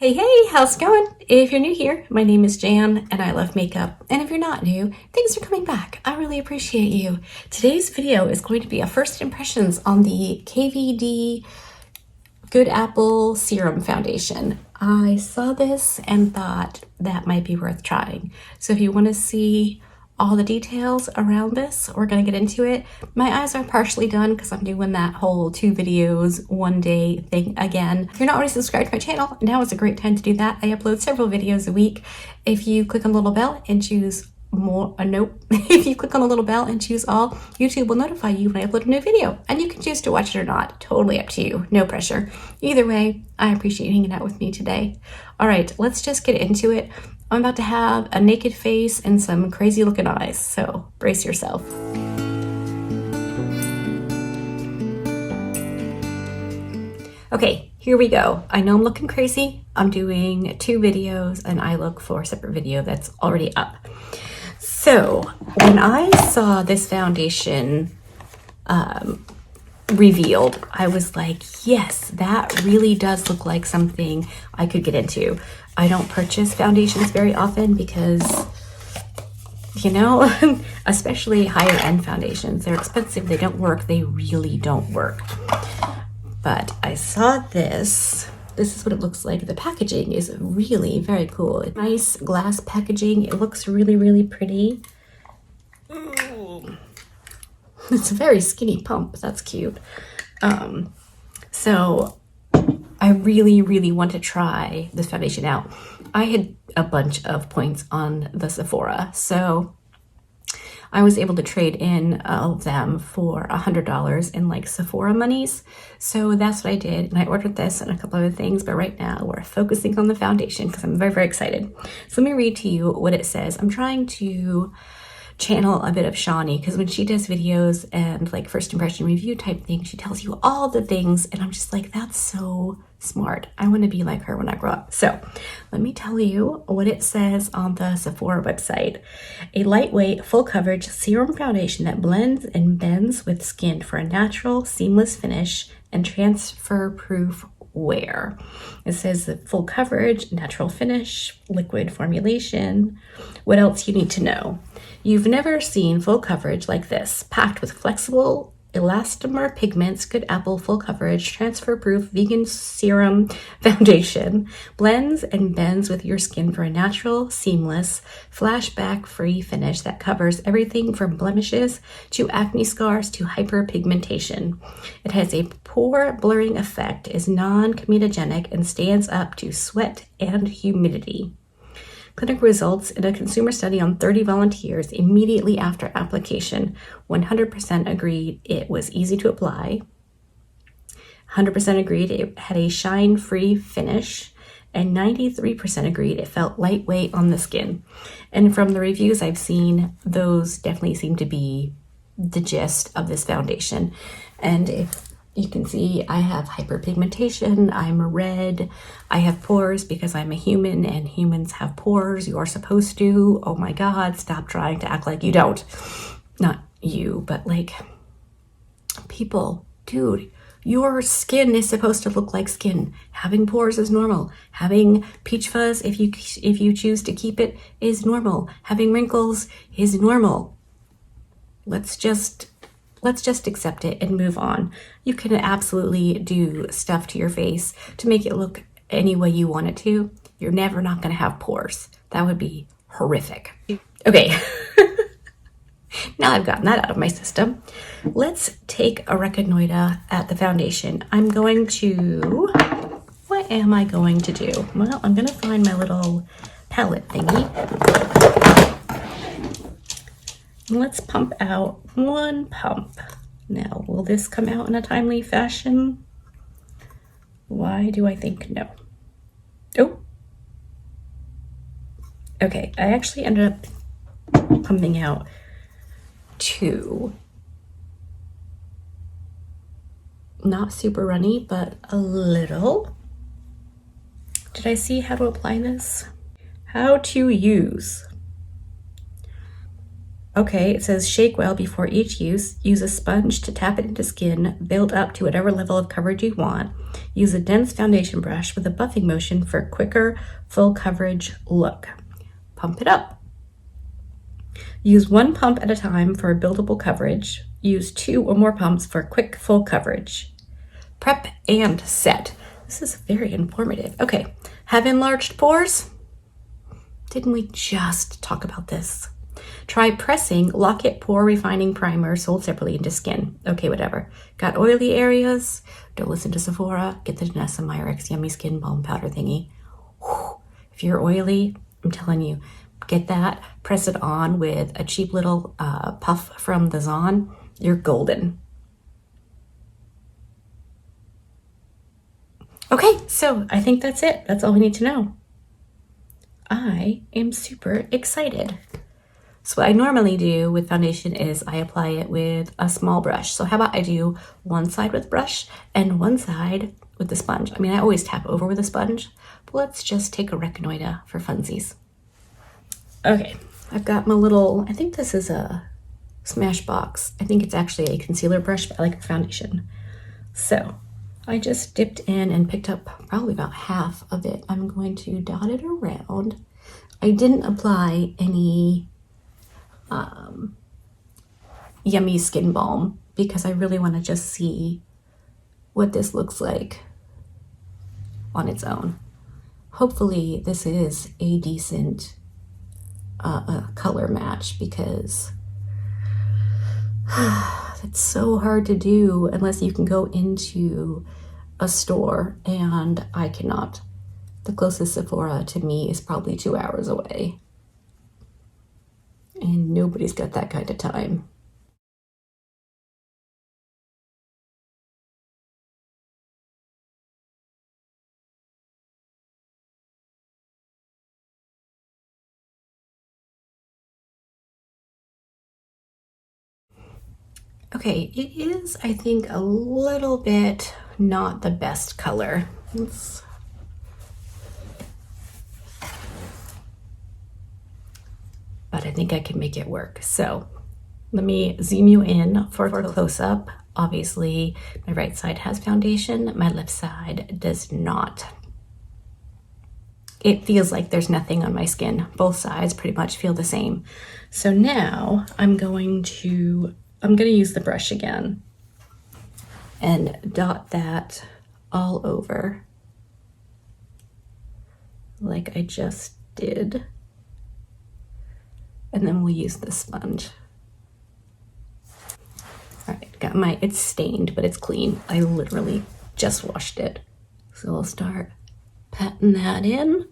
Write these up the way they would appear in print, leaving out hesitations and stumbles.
Hey, how's it going? If you're new here, my name is Jan and I love makeup. And if you're not new, thanks for coming back. I really appreciate you. Today's video is going to be a first impressions on the KVD Good Apple Serum Foundation. I saw this and thought that might be worth trying. So if you want to see all the details around this, we're going to get into it. My eyes are partially done because I'm doing that whole 2 videos 1 day thing again. If you're not already subscribed to my channel, now is a great time to do that. I upload several videos a week. If you click on the little bell and choose if you click on the little bell and choose all, YouTube will notify you when I upload a new video, and you can choose to watch it or not. Totally up to you. No pressure. Either way, I appreciate you hanging out with me today. All right, let's just get into it. I'm about to have a naked face and some crazy looking eyes, so brace yourself. Okay, here we go. I know I'm looking crazy. I'm doing 2 videos and I look for a separate video that's already up. So when I saw this foundation revealed, I was like, yes, that really does look like something I could get into. I don't purchase foundations very often because, you know, especially higher end foundations, they're expensive, they don't work, they really don't work. But I saw this. This is what it looks like. The packaging is really very cool. Nice glass packaging. It looks really, really pretty. Ooh. It's a very skinny pump. That's cute. So I really, really want to try this foundation out. I had a bunch of points on the Sephora, so I was able to trade in all of them for $100 in like Sephora monies. So that's what I did. And I ordered this and a couple other things, but right now we're focusing on the foundation because I'm very, very excited. So let me read to you what it says. I'm trying to channel a bit of Shawnee because when she does videos and like first impression review type things, she tells you all the things and I'm just like, that's so smart. I want to be like her when I grow up. So let me tell you what it says on the Sephora website. A lightweight, full coverage serum foundation that blends and bends with skin for a natural, seamless finish and transfer proof wear. It says the full coverage, natural finish, liquid formulation. What else you need to know? You've never seen full coverage like this, packed with flexible elastomer pigments. Good Apple full coverage, transfer proof vegan serum foundation blends and bends with your skin for a natural, seamless, flashback free finish that covers everything from blemishes to acne scars to hyperpigmentation. It has a pore blurring effect, is non-comedogenic, and stands up to sweat and humidity. Clinical results in a consumer study on 30 volunteers immediately after application. 100% agreed it was easy to apply. 100% agreed it had a shine-free finish. And 93% agreed it felt lightweight on the skin. And from the reviews I've seen, those definitely seem to be the gist of this foundation. And if you can see, I have hyperpigmentation, I'm red, I have pores because I'm a human and humans have pores. You are supposed to. Oh my God, stop trying to act like you don't. Not you, but like people. Dude, your skin is supposed to look like skin. Having pores is normal. Having peach fuzz, if you choose to keep it, is normal. Having wrinkles is normal. Let's just accept it and move on. You can absolutely do stuff to your face to make it look any way you want it to. You're never not going to have pores. That would be horrific. Okay. Now I've gotten that out of my system. Let's take a reconnoiter at the foundation. What am I going to do? Well, I'm going to find my little palette thingy. Let's pump out 1 pump. Now, will this come out in a timely fashion? Why do I think no? Oh. Okay, I actually ended up pumping out 2. Not super runny, but a little. Did I see how to apply this? How to use. Okay, it says shake well before each use. Use a sponge to tap it into skin. Build up to whatever level of coverage you want. Use a dense foundation brush with a buffing motion for quicker, full coverage look. Pump it up. Use one pump at a time for buildable coverage. Use 2 or more pumps for quick, full coverage. Prep and set. This is very informative. Okay, have enlarged pores? Didn't we just talk about this? Try pressing Lock-It Pore Refining Primer sold separately into skin. Okay, whatever. Got oily areas? Don't listen to Sephora. Get the Niacinamide X Yummy Skin Balm Powder thingy. Whew. If you're oily, I'm telling you, get that. Press it on with a cheap little puff from the Zon. You're golden. Okay, so I think that's it. That's all we need to know. I am super excited. So what I normally do with foundation is I apply it with a small brush. So how about I do one side with brush and one side with the sponge? I mean, I always tap over with a sponge, but let's just take a reconnoiter for funsies. Okay, I've got my little, I think this is a Smashbox. I think it's actually a concealer brush, but I like a foundation. So I just dipped in and picked up probably about half of it. I'm going to dot it around. I didn't apply any Yummy Skin Balm because I really want to just see what this looks like on its own. Hopefully this is a decent color match because it's so hard to do unless you can go into a store, and I cannot. The closest Sephora to me is probably 2 hours away, and nobody's got that kind of time. Okay, it is, I think, a little bit not the best color. But I think I can make it work. So let me zoom you in for a close-up. Obviously, my right side has foundation, my left side does not. It feels like there's nothing on my skin. Both sides pretty much feel the same. So now I'm going to use the brush again and dot that all over like I just did. And then we'll use the sponge. All right, got my, it's stained, but it's clean. I literally just washed it. So I'll start patting that in.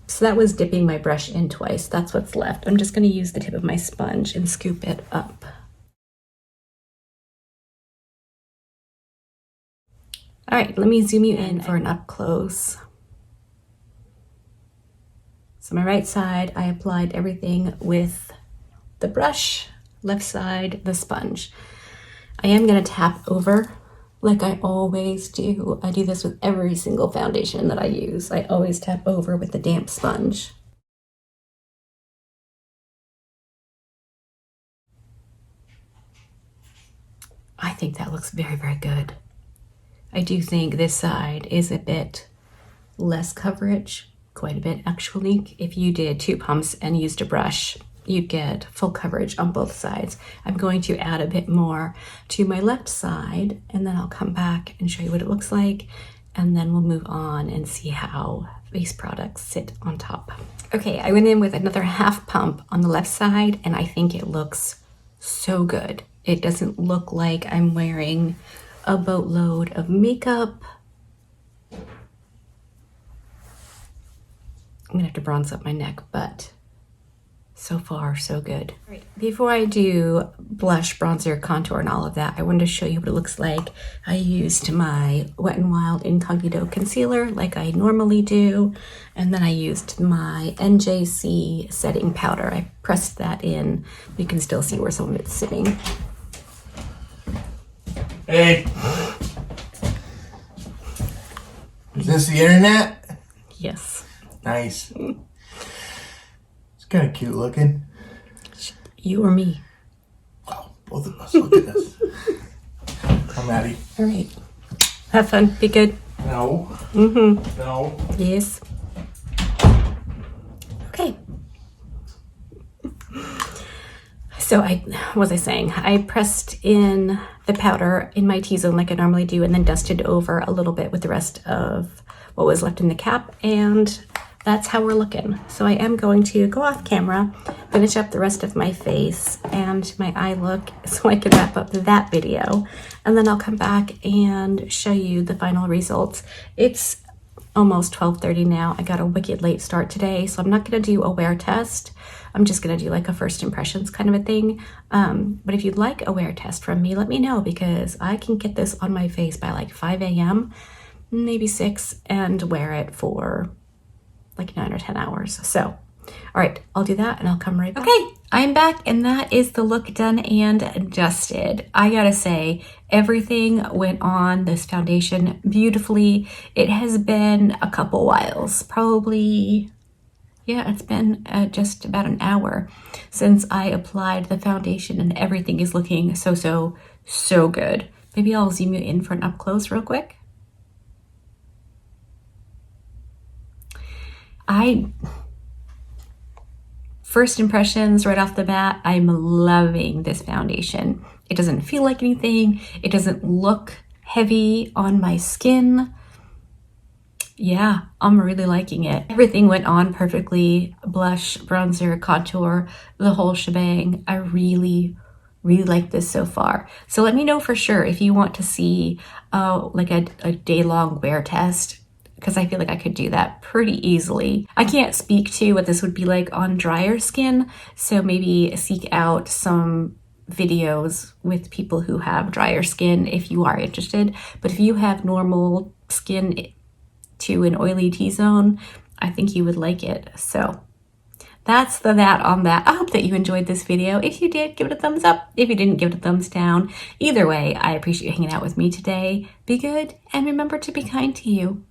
So that was dipping my brush in twice. That's what's left. I'm just gonna use the tip of my sponge and scoop it up. All right, let me zoom you in for an up close. So my right side, I applied everything with the brush, left side, the sponge. I am gonna tap over like I always do. I do this with every single foundation that I use. I always tap over with the damp sponge. I think that looks very, very good. I do think this side is a bit less coverage, quite a bit actually. If you did 2 pumps and used a brush, you get full coverage on both sides. I'm going to add a bit more to my left side, and then I'll come back and show you what it looks like, and then we'll move on and see how face products sit on top. Okay, I went in with another half pump on the left side, and I think it looks so good. It doesn't look like I'm wearing a boatload of makeup. I'm gonna have to bronze up my neck, but So far, so good. All right, before I do blush, bronzer, contour, and all of that, I wanted to show you what it looks like. I used my Wet n Wild Incognito Concealer like I normally do, and then I used my NJC setting powder. I pressed that in. You can still see where some of it's sitting. Hey! Is this the internet? Yes. Nice. It's kind of cute looking. You or me? Wow, both of us. Look at this. Come, Maddie. All right. Have fun. Be good. No. Mm-hmm. No. Yes. Okay. So what was I saying? I pressed in the powder in my T-zone like I normally do, and then dusted over a little bit with the rest of what was left in the cap, and that's how we're looking. So I am going to go off camera, finish up the rest of my face and my eye look so I can wrap up that video, and then I'll come back and show you the final results. It's almost 12:30 now. I got a wicked late start today, so I'm not going to do a wear test. I'm just going to do like a first impressions kind of a thing. But if you'd like a wear test from me, let me know, because I can get this on my face by like 5 a.m., maybe 6, and wear it for like 9 or 10 hours. So, all right, I'll do that and I'll come right back. Okay, I'm back, and that is the look done and dusted. I gotta say, everything went on this foundation beautifully. It has been a couple whiles, probably, yeah, it's been just about an hour since I applied the foundation, and everything is looking so good. Maybe I'll zoom you in for an up close real quick. First impressions right off the bat, I'm loving this foundation. It doesn't feel like anything. It doesn't look heavy on my skin. Yeah, I'm really liking it. Everything went on perfectly. Blush, bronzer, contour, the whole shebang. I really like this so far. So let me know for sure if you want to see like a day-long wear test, because I feel like I could do that pretty easily. I can't speak to what this would be like on drier skin, so maybe seek out some videos with people who have drier skin if you are interested. But if you have normal skin to an oily T-zone, I think you would like it. So that's that on that. I hope that you enjoyed this video. If you did, give it a thumbs up. If you didn't, give it a thumbs down. Either way, I appreciate you hanging out with me today. Be good, and remember to be kind to you.